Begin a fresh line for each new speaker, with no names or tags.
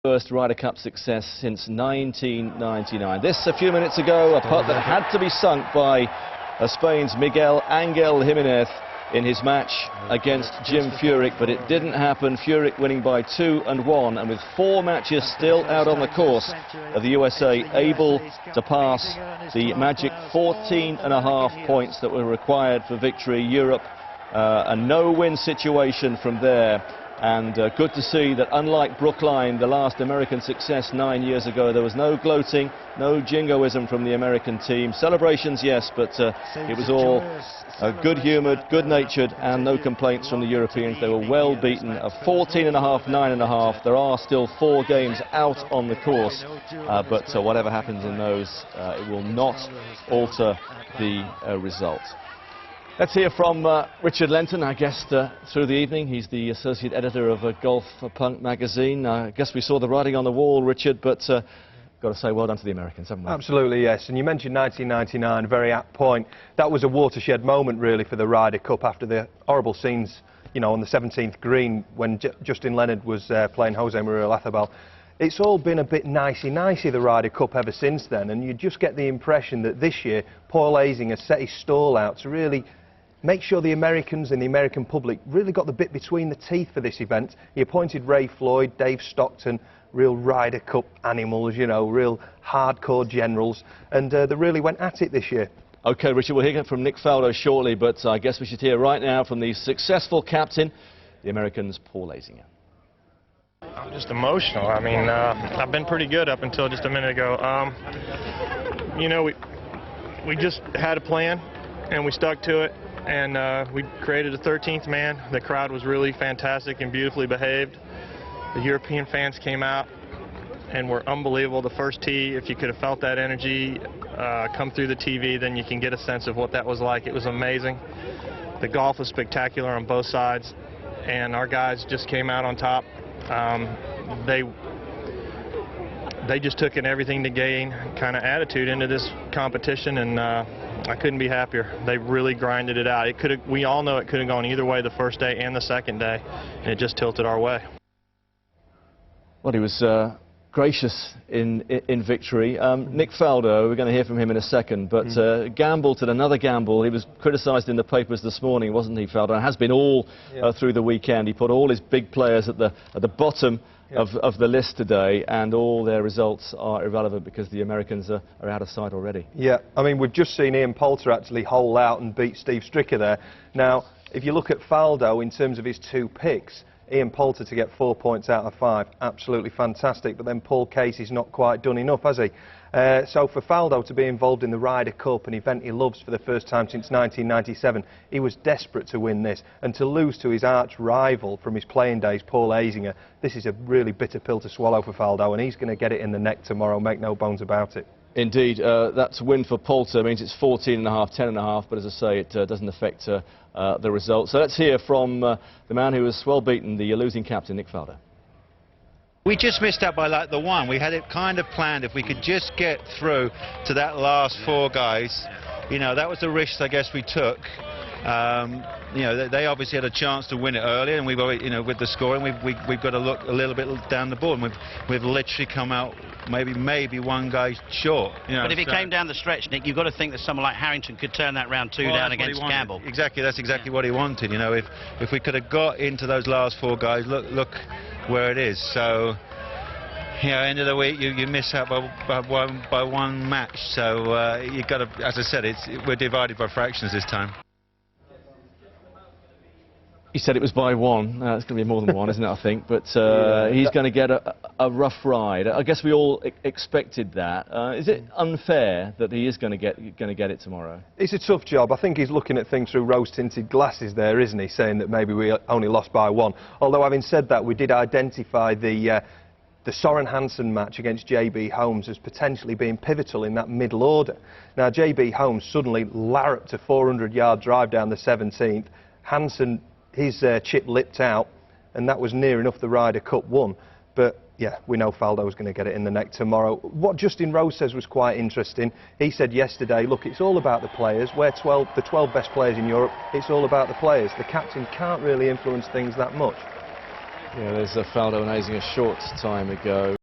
First Ryder Cup success since 1999. This, a few minutes ago, a putt that had to be sunk by Spain's Miguel Angel Jimenez in his match against Jim Furyk, but it didn't happen. Furyk winning by 2-1, and with 4 matches still out on the course, the USA able to pass the magic 14.5 points that were required for victory. Europe, a no-win situation from there. And good to see that, unlike Brookline, the last American success 9 years ago, there was no gloating, no jingoism from the American team. Celebrations, yes, but it was all good-humoured, good-natured, and no complaints from the Europeans. They were well beaten. A 14.5, 9.5. There are still 4 games out on the course, but whatever happens in those, it will not alter the result. Let's hear from Richard Lenton, our guest through the evening. He's the associate editor of Golfpunk magazine. I guess we saw the writing on the wall, Richard, but got to say well done to the Americans, haven't we?
Absolutely, yes. And you mentioned 1999, a very apt point. That was a watershed moment, really, for the Ryder Cup after the horrible scenes, you know, on the 17th green when Justin Leonard was playing Jose Maria Lazabal. It's all been a bit nicey-nicey, the Ryder Cup, ever since then, and you just get the impression that this year Paul Azinger has set his stall out to really make sure the Americans and the American public really got the bit between the teeth for this event. He appointed Ray Floyd, Dave Stockton, real Ryder Cup animals, you know, real hardcore generals, and they really went at it this year.
OK, Richard, we'll hear from Nick Faldo shortly, but I guess we should hear right now from the successful captain, the Americans' Paul Azinger.
I'm just emotional. I mean, I've been pretty good up until just a minute ago. You know, we just had a plan, and we stuck to it. And we created a 13th man. The crowd was really fantastic and beautifully behaved. The European fans came out and were unbelievable. The first tee, if you could have felt that energy come through the TV, then you can get a sense of what that was like. It was amazing. The golf was spectacular on both sides, and our guys just came out on top. They just took an everything to gain kind of attitude into this competition, and I couldn't be happier. They really grinded it out. We all know it could have gone either way the first day and the second day, and it just tilted our way.
Well, he was gracious in victory. Nick Faldo, we're going to hear from him in a second, but gambled at another gamble. He was criticised in the papers this morning, wasn't he, Faldo? And has been all through the weekend. He put all his big players at the bottom of the list today, and all their results are irrelevant because the Americans are out of sight already. Yeah,
I mean, we've just seen Ian Poulter actually hole out and beat Steve Stricker there. Now, if you look at Faldo in terms of his 2 picks, Ian Poulter to get 4 points out of 5, absolutely fantastic, but then Paul Casey's not quite done enough, has he? So for Faldo to be involved in the Ryder Cup, an event he loves for the first time since 1997, he was desperate to win this, and to lose to his arch rival from his playing days, Paul Azinger, this is a really bitter pill to swallow for Faldo, and he's going to get it in the neck tomorrow, make no bones about it.
Indeed, that's a win for Poulter. It means it's 14.5, 10.5, but as I say, it doesn't affect the result. So let's hear from the man who was well beaten, the losing captain, Nick Faldo.
We just missed out by like the 1. We had it kind of planned. If we could just get through to that last 4 guys, you know, that was the risk I guess we took. You know, they obviously had a chance to win it earlier, and we've, you know, with the scoring, we've got to look a little bit down the board, and we've literally come out maybe 1 guy short. You know,
but if it came down the stretch, Nick, you've got to think that someone like Harrington could turn that round 2 down against Campbell.
Exactly, that's exactly what he wanted. You know, if we could have got into those last 4 guys, look where it is. So, you know, end of the week, you miss out by one match. So you've got to, as I said, we're divided by fractions this time.
He said it was by 1. It's going to be more than 1, isn't it, I think? But he's going to get a rough ride. I guess we all expected that. Is it unfair that he is going to get it tomorrow?
It's a tough job. I think he's looking at things through rose-tinted glasses there, isn't he? Saying that maybe we only lost by 1. Although, having said that, we did identify the Soren Hansen match against J.B. Holmes as potentially being pivotal in that middle order. Now, J.B. Holmes suddenly larruped a 400-yard drive down the 17th. Hansen, his chip lipped out, and that was near enough the Ryder Cup 1. But yeah, we know Faldo's going to get it in the neck tomorrow. What Justin Rose says was quite interesting. He said yesterday, look, it's all about the players. We're the 12 best players in Europe. It's all about the players. The captain can't really influence things that much.
Yeah, there's Faldo and Azinger a short time ago.